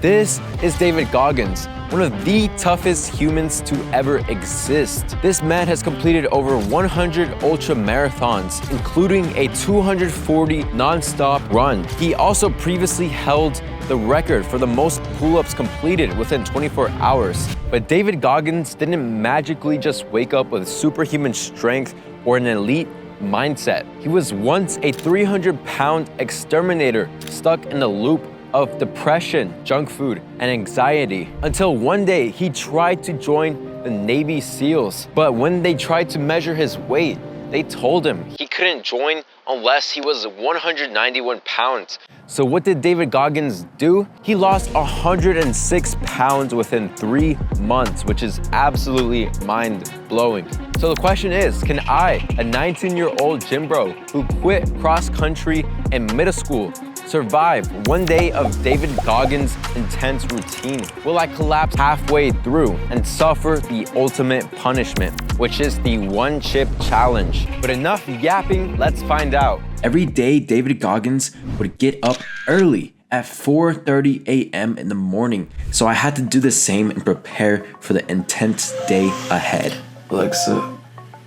This is David Goggins, one of the toughest humans to ever exist. This man has completed over 100 ultra marathons, including a 240 non-stop run. He also previously held the record for the most pull-ups completed within 24 hours. But David Goggins didn't magically just wake up with superhuman strength or an elite mindset. He was once a 300-pound exterminator stuck in the loop of depression, junk food, and anxiety, until one day he tried to join the Navy SEALs. But when they tried to measure his weight, they told him he couldn't join unless he was 191 pounds. So what did David Goggins do? He lost 106 pounds within 3 months, which is absolutely mind-blowing. So the question is, can I, a 19-year-old gym bro who quit cross-country in middle school, survive one day of David Goggins' intense routine? Will I collapse halfway through and suffer the ultimate punishment, which is the one chip challenge? But enough yapping, let's find out. Every day, David Goggins would get up early at 4:30 a.m. in the morning. So I had to do the same and prepare for the intense day ahead. Alexa,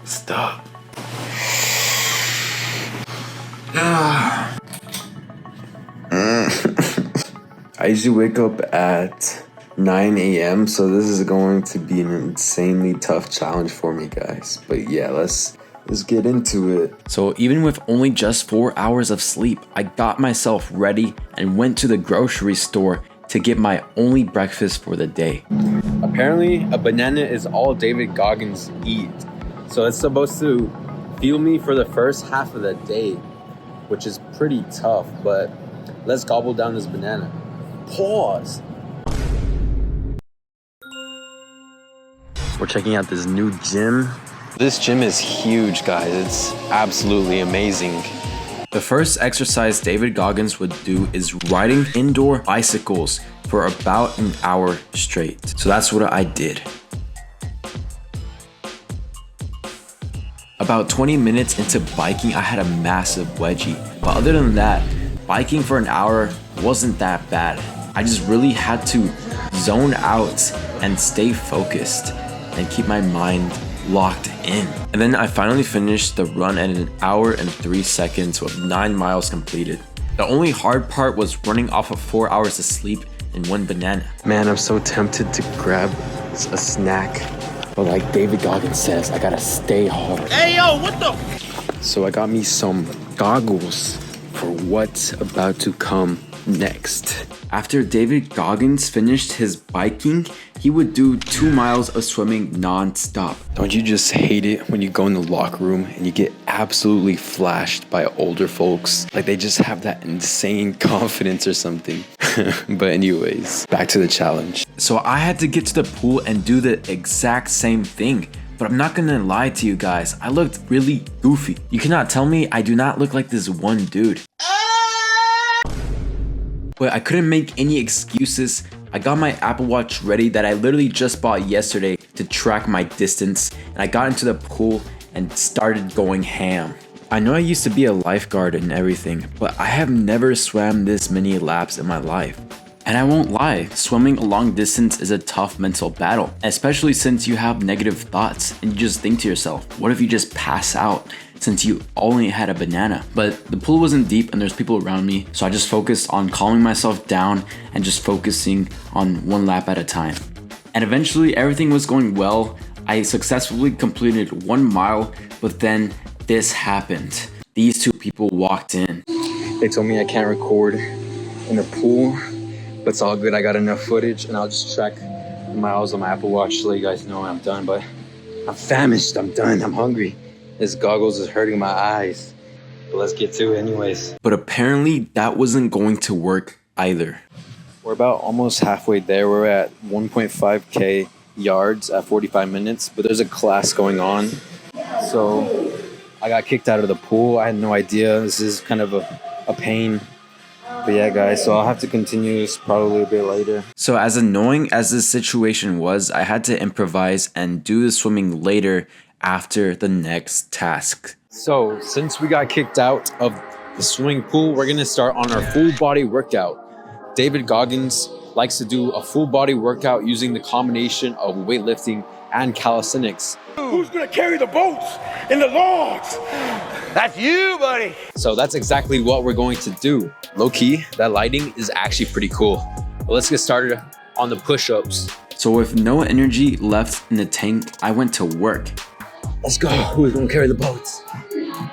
stop. I usually wake up at 9 a.m. so this is going to be an insanely tough challenge for me, guys. But yeah, let's get into it. So even with only just 4 hours of sleep, I got myself ready and went to the grocery store to get my only breakfast for the day. Apparently, a banana is all David Goggins eats. So it's supposed to fuel me for the first half of the day, which is pretty tough, but let's gobble down this banana. Pause. We're checking out this new gym. This gym is huge, guys. It's absolutely amazing. The first exercise David Goggins would do is riding indoor bicycles for about an hour straight. So that's what I did. About 20 minutes into biking, I had a massive wedgie. But other than that, biking for an hour wasn't that bad. I just really had to zone out and stay focused and keep my mind locked in. And then I finally finished the run at an hour and 3 seconds with 9 miles completed. The only hard part was running off of 4 hours of sleep and 1 banana. Man, I'm so tempted to grab a snack. But like David Goggins says, I gotta stay hard. Hey, yo, what the? So I got me some goggles for what's about to come next. After David Goggins finished his biking, he would do 2 miles of swimming non-stop. Don't you just hate it when you go in the locker room and you get absolutely flashed by older folks? Like they just have that insane confidence or something. But anyways, back to the challenge. So I had to get to the pool and do the exact same thing. But I'm not gonna lie to you guys, I looked really goofy. You cannot tell me I do not look like this one dude. But I couldn't make any excuses. I got my Apple Watch ready that I literally just bought yesterday to track my distance, and I got into the pool and started going ham. I know I used to be a lifeguard and everything, but I have never swam this many laps in my life. And I won't lie, swimming a long distance is a tough mental battle, especially since you have negative thoughts and you just think to yourself, what if you just pass out since you only had a banana? But the pool wasn't deep and there's people around me, so I just focused on calming myself down and just focusing on 1 lap at a time. And eventually everything was going well. I successfully completed 1 mile, but then this happened. These 2 people walked in. They told me I can't record in the pool, but it's all good. I got enough footage and I'll just track miles on my Apple Watch to let you guys know I'm done. But I'm famished, I'm done, I'm hungry. This goggles is hurting my eyes. But let's get to it anyways. But apparently that wasn't going to work either. We're about almost halfway there. We're at 1.5K yards at 45 minutes, but there's a class going on. So I got kicked out of the pool. I had no idea. This is kind of a pain. But yeah, guys, so I'll have to continue this probably a bit later. So as annoying as this situation was, I had to improvise and do the swimming later after the next task. So since we got kicked out of the swimming pool, we're gonna start on our full body workout. David Goggins likes to do a full body workout using the combination of weightlifting and calisthenics. Who's gonna carry the boats and the logs? That's you, buddy. So that's exactly what we're going to do. Low key, that lighting is actually pretty cool. But let's get started on the push-ups. So with no energy left in the tank, I went to work. Let's go. Who's gonna carry the boats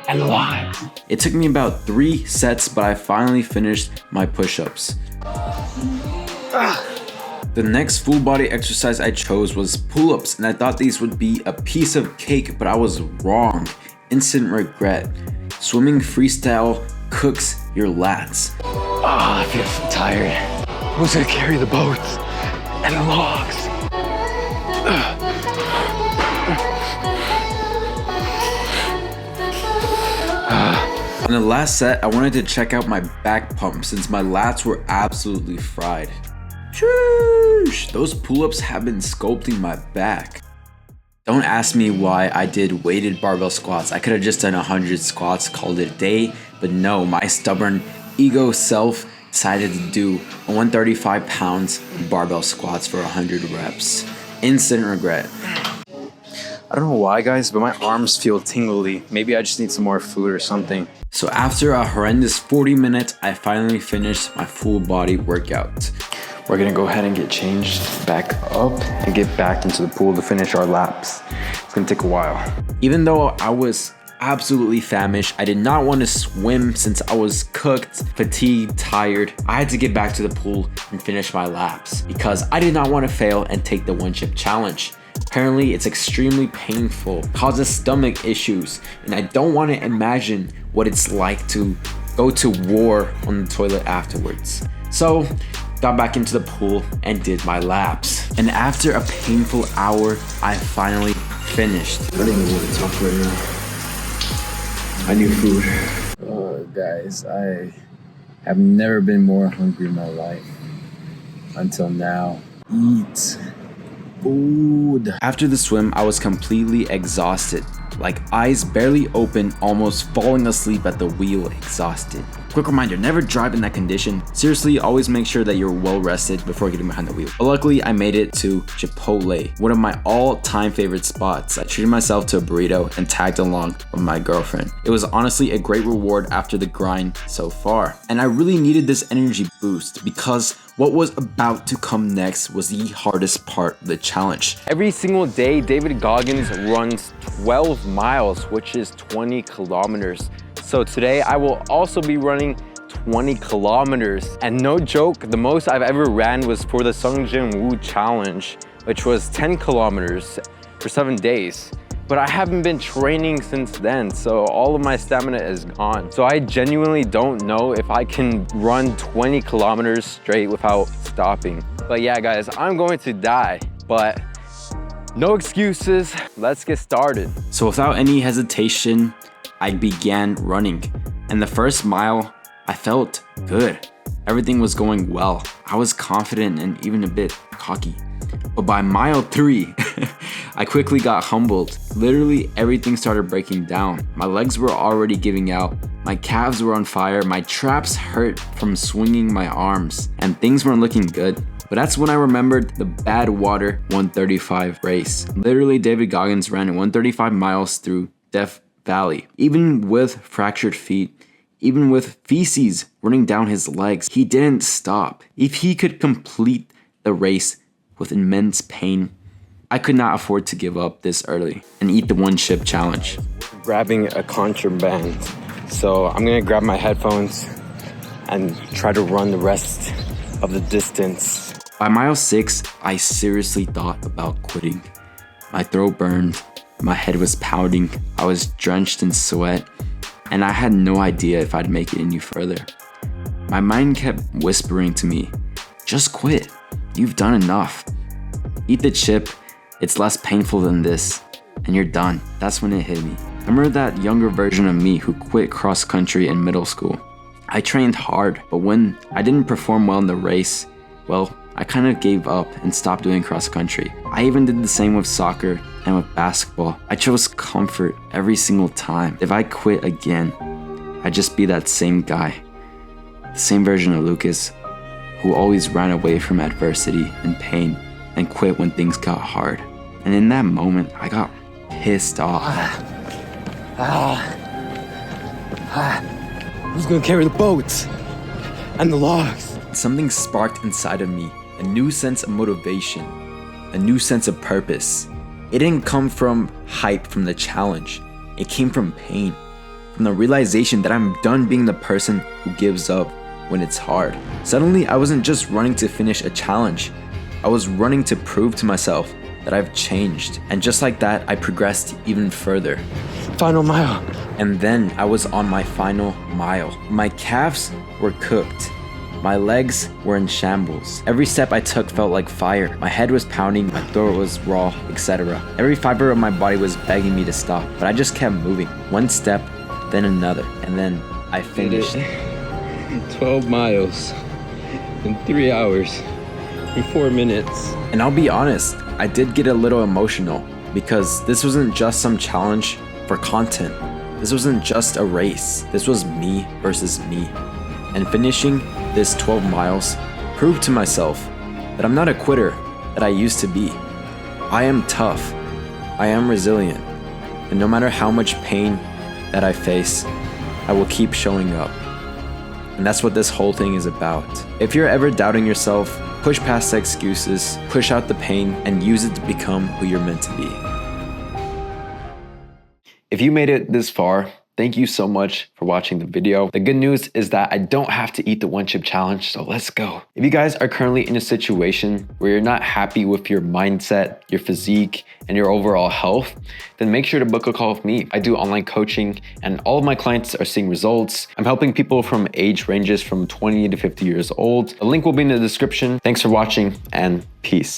and the logs? It took me about 3 sets, but I finally finished my push-ups. The next full body exercise I chose was pull-ups, and I thought these would be a piece of cake, but I was wrong. Instant regret. Swimming freestyle cooks your lats. I feel so tired. Who's gonna carry the boats and the logs? On the last set, I wanted to check out my back pump since my lats were absolutely fried. Sheesh, those pull-ups have been sculpting my back. Don't ask me why I did weighted barbell squats. I could have just done 100 squats, called it a day, but no, my stubborn ego self decided to do 135 pounds barbell squats for 100 reps. Instant regret. I don't know why, guys, but my arms feel tingly. Maybe I just need some more food or something. So after a horrendous 40 minutes, I finally finished my full body workout. We're gonna go ahead and get changed back up and get back into the pool to finish our laps. It's gonna take a while. Even though I was absolutely famished, I did not want to swim since I was cooked, fatigued, tired. I had to get back to the pool and finish my laps because I did not want to fail and take the 1-chip challenge. Apparently, it's extremely painful, causes stomach issues, and I don't want to imagine what it's like to go to war on the toilet afterwards. So, got back into the pool and did my laps. And after a painful hour, I finally finished. I don't even want to talk right now. I need food. Oh, guys, I have never been more hungry in my life until now. Eat food. After the swim, I was completely exhausted, like eyes barely open, almost falling asleep at the wheel, exhausted. Quick reminder, never drive in that condition. Seriously, always make sure that you're well rested before getting behind the wheel. But luckily, I made it to Chipotle, one of my all-time favorite spots. I treated myself to a burrito and tagged along with my girlfriend. It was honestly a great reward after the grind so far. And I really needed this energy boost because what was about to come next was the hardest part of the challenge. Every single day, David Goggins runs 12 miles, which is 20 kilometers. So today I will also be running 20 kilometers. And no joke, the most I've ever ran was for the Sungjin Woo challenge, which was 10 kilometers for 7 days. But I haven't been training since then, so all of my stamina is gone. So I genuinely don't know if I can run 20 kilometers straight without stopping. But yeah, guys, I'm going to die, but no excuses. Let's get started. So without any hesitation, I began running. And the first mile, I felt good. Everything was going well. I was confident and even a bit cocky. But by mile 3, I quickly got humbled. Literally everything started breaking down. My legs were already giving out. My calves were on fire. My traps hurt from swinging my arms. And things weren't looking good. But that's when I remembered the Badwater 135 race. Literally, David Goggins ran 135 miles through Death Valley. Even with fractured feet, even with feces running down his legs, he didn't stop. If he could complete the race with immense pain, I could not afford to give up this early and eat the 1-chip challenge. Grabbing a contraband. So I'm gonna grab my headphones and try to run the rest of the distance. By mile 6, I seriously thought about quitting. My throat burned, my head was pounding, I was drenched in sweat, and I had no idea if I'd make it any further. My mind kept whispering to me, just quit, you've done enough. Eat the chip, it's less painful than this, and you're done. That's when it hit me. I remember that younger version of me who quit cross country in middle school. I trained hard, but when I didn't perform well in the race, well, I kind of gave up and stopped doing cross country. I even did the same with soccer and with basketball. I chose comfort every single time. If I quit again, I'd just be that same guy. The same version of Lucas, who always ran away from adversity and pain and quit when things got hard. And in that moment, I got pissed off. Who's gonna carry the boats and the logs? Something sparked inside of me, a new sense of motivation, a new sense of purpose. It didn't come from hype from the challenge. It came from pain, from the realization that I'm done being the person who gives up when it's hard. Suddenly, I wasn't just running to finish a challenge. I was running to prove to myself that I've changed. And just like that, I progressed even further. Final mile. And then I was on my final mile. My calves were cooked. My legs were in shambles. Every step I took felt like fire. My head was pounding, my throat was raw, etc. Every fiber of my body was begging me to stop, but I just kept moving. One step, then another, and then I finished. 12 miles in 3 hours and 4 minutes. And I'll be honest, I did get a little emotional because this wasn't just some challenge for content. This wasn't just a race. This was me versus me. And finishing this 12 miles proved to myself that I'm not a quitter that I used to be. I am tough. I am resilient. And no matter how much pain that I face, I will keep showing up. And that's what this whole thing is about. If you're ever doubting yourself, push past the excuses, push out the pain, and use it to become who you're meant to be. If you made it this far, thank you so much for watching the video. The good news is that I don't have to eat the 1 chip challenge, so let's go. If you guys are currently in a situation where you're not happy with your mindset, your physique, and your overall health, then make sure to book a call with me. I do online coaching and all of my clients are seeing results. I'm helping people from age ranges from 20 to 50 years old. The link will be in the description. Thanks for watching and peace.